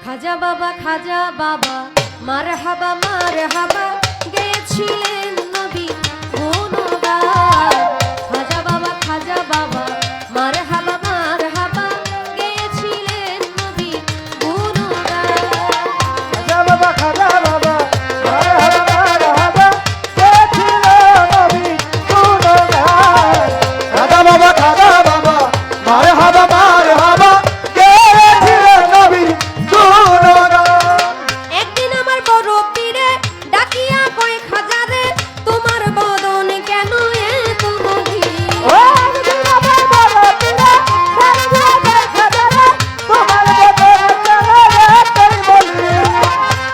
খাজা বাবা মারহাবা মারহাবা গেয়েছিলেন নবী গুণগান। খাজা বাবা মারহাবা মারহাবা গেয়েছিলেন নবী গুণগান। খাজা বাবা মারহাবা মারহাবা গেয়েছিলেন নবী গুণগান। খাজা বাবা মারহাবা মারহাবা গেয়েছিলেন নবী গুণগান। একদিন আমার বড় পীরে ডাকিয়া কয় খাজারে তোমার বদন কেন এত মলিন? ও একদিন আমার বড় পীরে ডাকিয়া কয় খাজারে তোমার বদন কেন এত মলিন?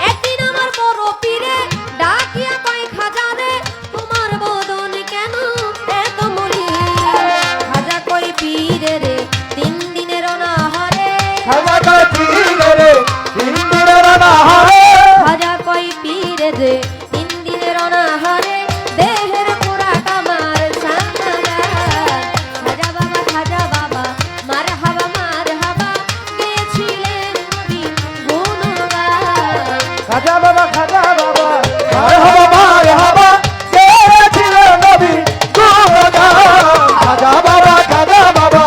একদিন আমার বড় পীরে ডাকিয়া কয় খাজারে তোমার বদন কেন এত মলিন? খাজা কয় পীরে রে 3 দিনের অনাহারে। খাজা কয় পীরে রে 3 দিনের অনাহারে। খাজা কয় পীরে রে 3 দিনের অনাহারে দেহের পুরা কামার সান্নাগান। খাজা বাবা মারহাবা মারহাবা গেয়েছিলেন নবী গুণগান। খাজা বাবা মারহাবা মারহাবা গেয়েছিলেন নবী গুণগান। খাজা বাবা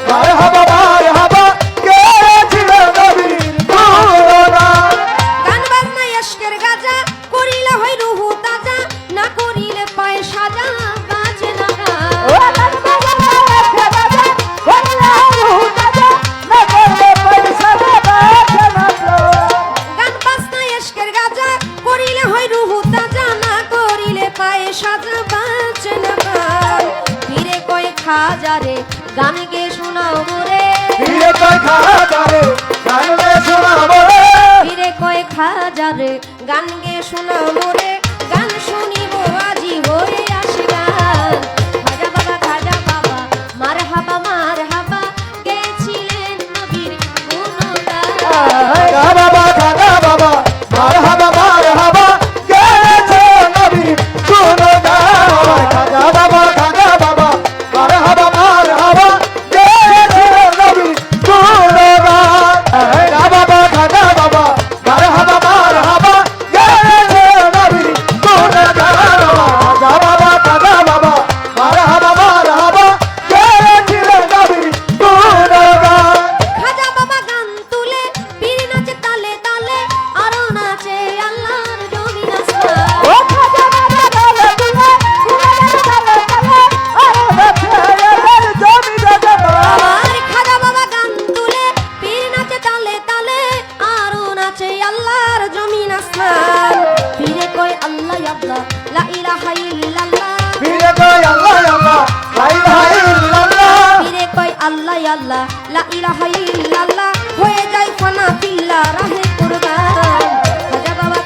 মারহাবা মারহাবা গেয়েছিলেন নবী গুণগান। গান বাজনা ইশকের গাজা করিলে হয় রুহু তাজা না করিলে পায় সাজা বাজে না গান। ও গান বাজনা ইশকের গাজা করিলে রুহু তাজা না করলে পয়সা বাজে না গান। গান বাজনা ইশকের গাজা করিলে হয় রুহু তাজা না করিলে পায় সাজা বাজে না গান। ফিরে কয় খাজারে গান গে শোনাও মোরে। ফিরে কয় খাজারে গান গে শোনাবো রে। ফিরে কয় খাজারে গান গে শোনাও মোরে। গান শুনিব আজি হয়ে আসি গান। খাজা বাবা মারহাবা মারহাবা গেয়েছিলেন নবীর গুণগান। খাজা বাবা মারহাবা মারহাবা গেয়েছিলেন নবী গুণগান। খাজা বাবা মারহাবা মারহাবা গেয়েছিলেন নবী গুণগান। খাজা বাবা মারহাবা মারহাবা গেয়েছিলেন নবী গুণগান। খাজা বাবা মারহাবা মারহাবা গেয়েছিলেন নবী গুণগান। খাজা বাবা গান তুলে পীর নাচে তালে তালে আরো নাচে আল্লাহর জমিন আসমান। ও খাজা বাবা গান তুলে তালে তালে আরো নাচে আল্লাহর জমিন আসমান। আমার খাজা বাবা গান তুলে পীর নাচে তালে তালে আরো নাচে আল্লাহর জমিন আসমান। পীরে কয় আল্লাহ আল্লাহ লা ইলাহা ইল্লাল্লাহ। পীরে কয় আল্লাহ আল্লাহ লা ইলাহা ইল্লাল্লাহ। পীরে কয় আল্লাহ আল্লাহ লা ইলাহা ইল্লাল্লাহ হয়ে যায় ফানা ফিল্লাহ রাহে কুরবান।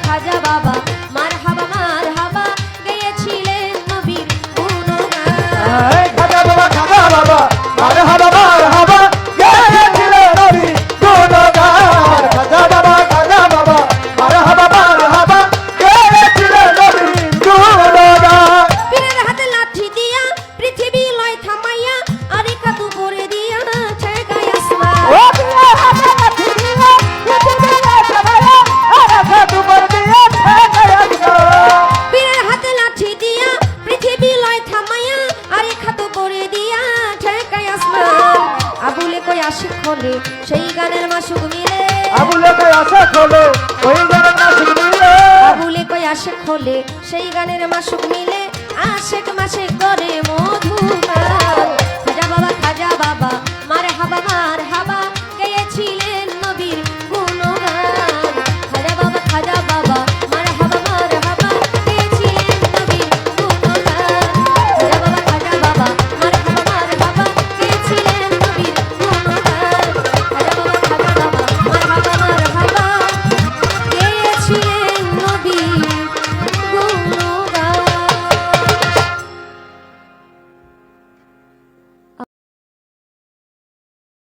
খাজা বাবা মারহাবা মারহাবা গেয়েছিলেন নবীর গুণগান। খাজা বাবা মারহাবা মারহাবা গেয়েছিলেন নবী গুণগান। খাজা বাবা মারহাবা মারহাবা গেয়েছিলেন নবী গুণগান। পীরের হাতে লাঠি দিয়া পৃথিবী লয় থামাইয়া আরিকা দুপুরে দিয়া ঠেকাই আসমান। ও পীরের হাতে লাঠি দিয়া পৃথিবী লয় থামাইয়া আরিকা দুপুরে দিয়া ঠেকাই আসমান। পীরের হাতে লাঠি দিয়া পৃথিবী লয় থামাইয়া আরিকা দুপুরে দিয়া ঠেকাই আসমান। আবুলে কই আশিক হলে সেই গানের মাসুক মিলে। আবুলে কয় আশা খোলে ওই গানের নাচুক মিলে। আবুলে কই আশিক হলে সেই গানের মাসুক মিলে। আশেক মাসে করে মধু